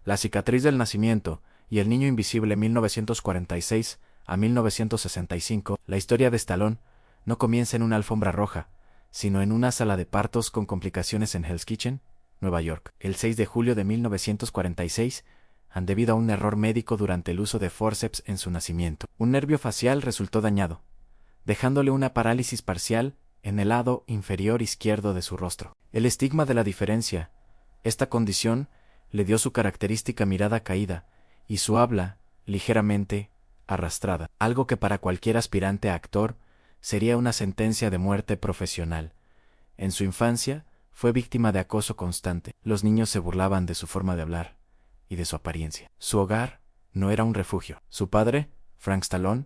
La cicatriz del nacimiento y El niño invisible 1946 a 1965, la historia de Stallone no comienza en una alfombra roja, sino en una sala de partos con complicaciones en Hell's Kitchen, Nueva York, el 6 de julio de 1946, debido a un error médico durante el uso de forceps en su nacimiento. Un nervio facial resultó dañado, dejándole una parálisis parcial en el lado inferior izquierdo de su rostro. El estigma de la diferencia. Esta condición le dio su característica mirada caída y su habla ligeramente arrastrada, algo que para cualquier aspirante a actor sería una sentencia de muerte profesional. En su infancia fue víctima de acoso constante. Los niños se burlaban de su forma de hablar y de su apariencia. Su hogar no era un refugio. Su padre, Frank Stallone,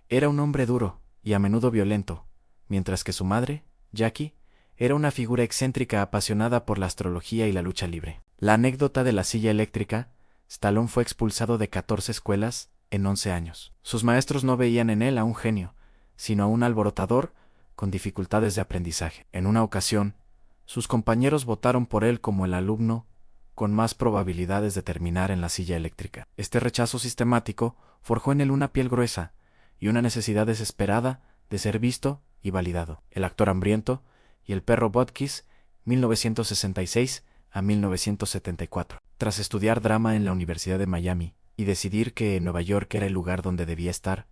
era un hombre duro y a menudo violento, mientras que su madre, Jackie, era una figura excéntrica apasionada por la astrología y la lucha libre. La anécdota de la silla eléctrica. Stallone fue expulsado de 14 escuelas en 11 años. Sus maestros no veían en él a un genio, sino a un alborotador con dificultades de aprendizaje. En una ocasión, sus compañeros votaron por él como el alumno con más probabilidades de terminar en la silla eléctrica. Este rechazo sistemático forjó en él una piel gruesa y una necesidad desesperada de ser visto y validado. El actor hambriento y el perro Butkus, 1966 a 1974. Tras estudiar drama en la Universidad de Miami y decidir que Nueva York era el lugar donde debía estar,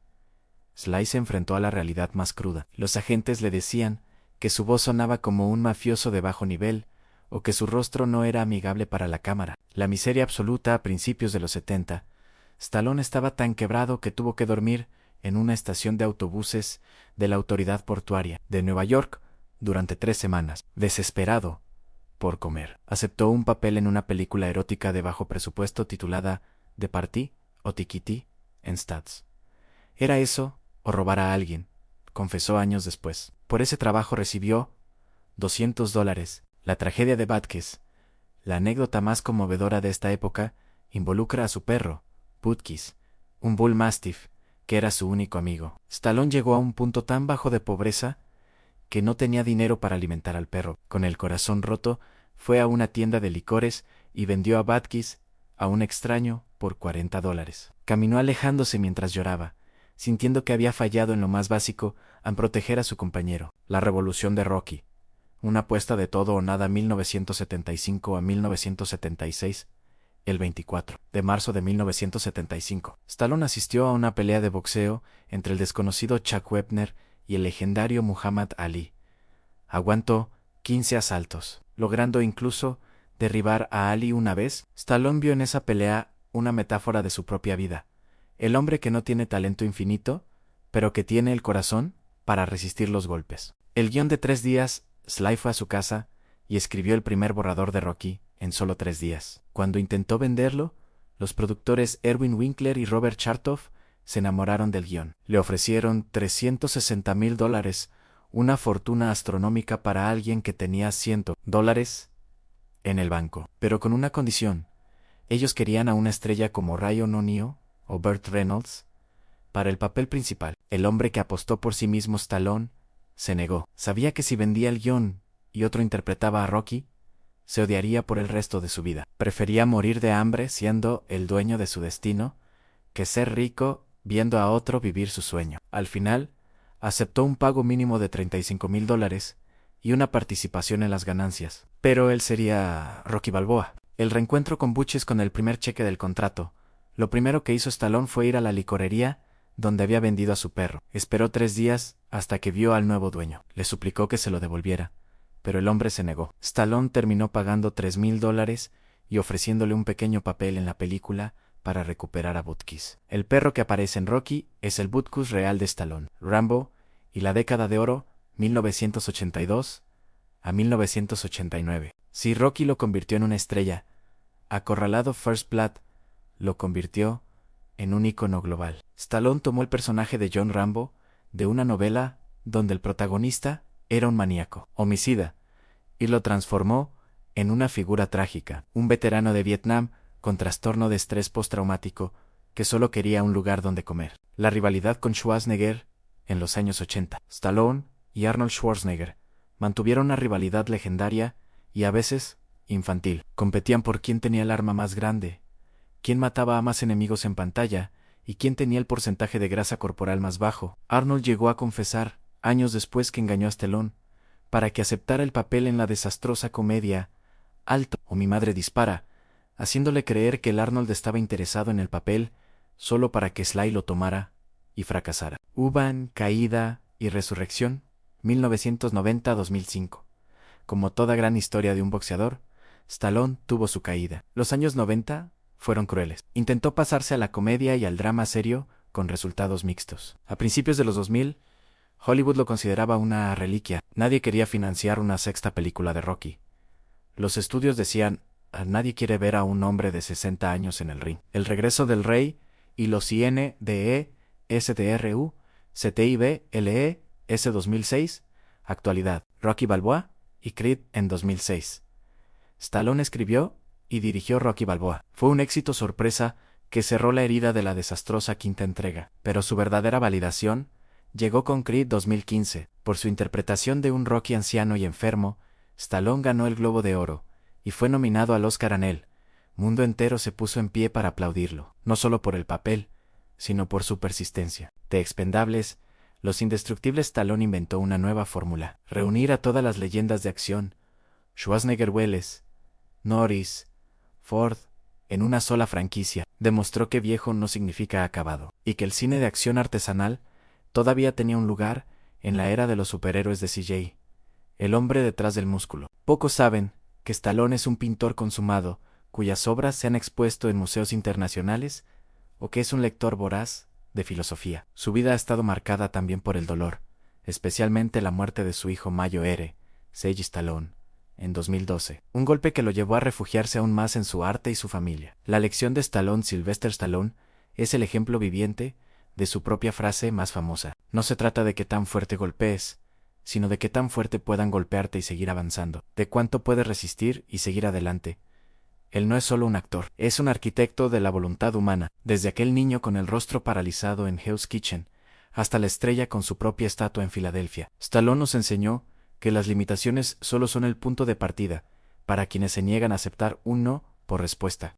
Sly se enfrentó a la realidad más cruda. Los agentes le decían que su voz sonaba como un mafioso de bajo nivel o que su rostro no era amigable para la cámara. La miseria absoluta a principios de los 70. Stallone estaba tan quebrado que tuvo que dormir en una estación de autobuses de la autoridad portuaria de Nueva York durante 3 semanas. Desesperado por comer, aceptó un papel en una película erótica de bajo presupuesto titulada The Party o Tikiti en Stats. Era eso o robar a alguien, confesó años después. Por ese trabajo recibió $200. La tragedia de Butkus. La anécdota más conmovedora de esta época involucra a su perro, Butkus, un Bull Mastiff, que era su único amigo. Stallone llegó a un punto tan bajo de pobreza que no tenía dinero para alimentar al perro. Con el corazón roto, fue a una tienda de licores y vendió a Butkus a un extraño por $40. Caminó alejándose mientras lloraba, sintiendo que había fallado en lo más básico en proteger a su compañero. La revolución de Rocky. Una apuesta de todo o nada 1975 a 1976, el 24 de marzo de 1975. Stallone asistió a una pelea de boxeo entre el desconocido Chuck Wepner y el legendario Muhammad Ali. Aguantó 15 asaltos, logrando incluso derribar a Ali una vez. Stallone vio en esa pelea una metáfora de su propia vida. El hombre que no tiene talento infinito, pero que tiene el corazón para resistir los golpes. El guión de 3 días, Sly fue a su casa y escribió el primer borrador de Rocky en solo 3 días. Cuando intentó venderlo, los productores Erwin Winkler y Robert Chartoff se enamoraron del guión. Le ofrecieron $360,000, una fortuna astronómica para alguien que tenía $100 en el banco. Pero con una condición. Ellos querían a una estrella como Ryan O'Neal o Burt Reynolds para el papel principal. El hombre que apostó por sí mismo, Stallone, se negó. Sabía que si vendía el guión y otro interpretaba a Rocky, se odiaría por el resto de su vida. Prefería morir de hambre siendo el dueño de su destino que ser rico viendo a otro vivir su sueño. Al final, aceptó un pago mínimo de $35,000 y una participación en las ganancias. Pero él sería Rocky Balboa. El reencuentro con Butkus con el primer cheque del contrato. Lo primero que hizo Stallone fue ir a la licorería donde había vendido a su perro. Esperó 3 días hasta que vio al nuevo dueño. Le suplicó que se lo devolviera, pero el hombre se negó. Stallone terminó pagando $3,000 y ofreciéndole un pequeño papel en la película para recuperar a Butkus. El perro que aparece en Rocky es el Butkus real de Stallone. Rambo y la década de oro, 1982 a 1989. Si Rocky lo convirtió en una estrella, Acorralado First Blood lo convirtió en un ícono global. Stallone tomó el personaje de John Rambo de una novela donde el protagonista era un maníaco, homicida, y lo transformó en una figura trágica, un veterano de Vietnam con trastorno de estrés postraumático que solo quería un lugar donde comer. La rivalidad con Schwarzenegger en los años 80. Stallone y Arnold Schwarzenegger mantuvieron una rivalidad legendaria y a veces infantil. Competían por quién tenía el arma más grande quién mataba a más enemigos en pantalla y quién tenía el porcentaje de grasa corporal más bajo. Arnold llegó a confesar, años después, que engañó a Stallone para que aceptara el papel en la desastrosa comedia Alto o Mi madre dispara, haciéndole creer que el Arnold estaba interesado en el papel solo para que Sly lo tomara y fracasara. U-Bahn, Caída y Resurrección, 1990-2005. Como toda gran historia de un boxeador, Stallone tuvo su caída. Los años 90 fueron crueles. Intentó pasarse a la comedia y al drama serio con resultados mixtos. A principios de los 2000, Hollywood lo consideraba una reliquia. Nadie quería financiar una sexta película de Rocky. Los estudios decían: nadie quiere ver a un hombre de 60 años en el ring. El regreso del Rey y los INDE, SDRU, CTIB, LE, S 2006, actualidad, Rocky Balboa y Creed en 2006. Stallone escribió y dirigió Rocky Balboa. Fue un éxito sorpresa que cerró la herida de la desastrosa quinta entrega, pero su verdadera validación llegó con Creed 2015. Por su interpretación de un Rocky anciano y enfermo, Stallone ganó el Globo de Oro y fue nominado al Oscar a él. Mundo entero se puso en pie para aplaudirlo, no solo por el papel, sino por su persistencia. De Expendables, Los Indestructibles, Stallone inventó una nueva fórmula: reunir a todas las leyendas de acción, Schwarzenegger, Welles, Norris, Ford, en una sola franquicia. Demostró que viejo no significa acabado, y que el cine de acción artesanal todavía tenía un lugar en la era de los superhéroes de CJ, el hombre detrás del músculo. Pocos saben que Stallone es un pintor consumado, cuyas obras se han expuesto en museos internacionales, o que es un lector voraz de filosofía. Su vida ha estado marcada también por el dolor, especialmente la muerte de su hijo Mayo-Ere, Seiji Stallone, en 2012, un golpe que lo llevó a refugiarse aún más en su arte y su familia. La lección de Stallone, Sylvester Stallone, es el ejemplo viviente de su propia frase más famosa: no se trata de qué tan fuerte golpees, sino de qué tan fuerte puedan golpearte y seguir avanzando, de cuánto puedes resistir y seguir adelante. Él no es solo un actor, es un arquitecto de la voluntad humana, desde aquel niño con el rostro paralizado en Hell's Kitchen, hasta la estrella con su propia estatua en Filadelfia. Stallone nos enseñó que las limitaciones solo son el punto de partida para quienes se niegan a aceptar un no por respuesta.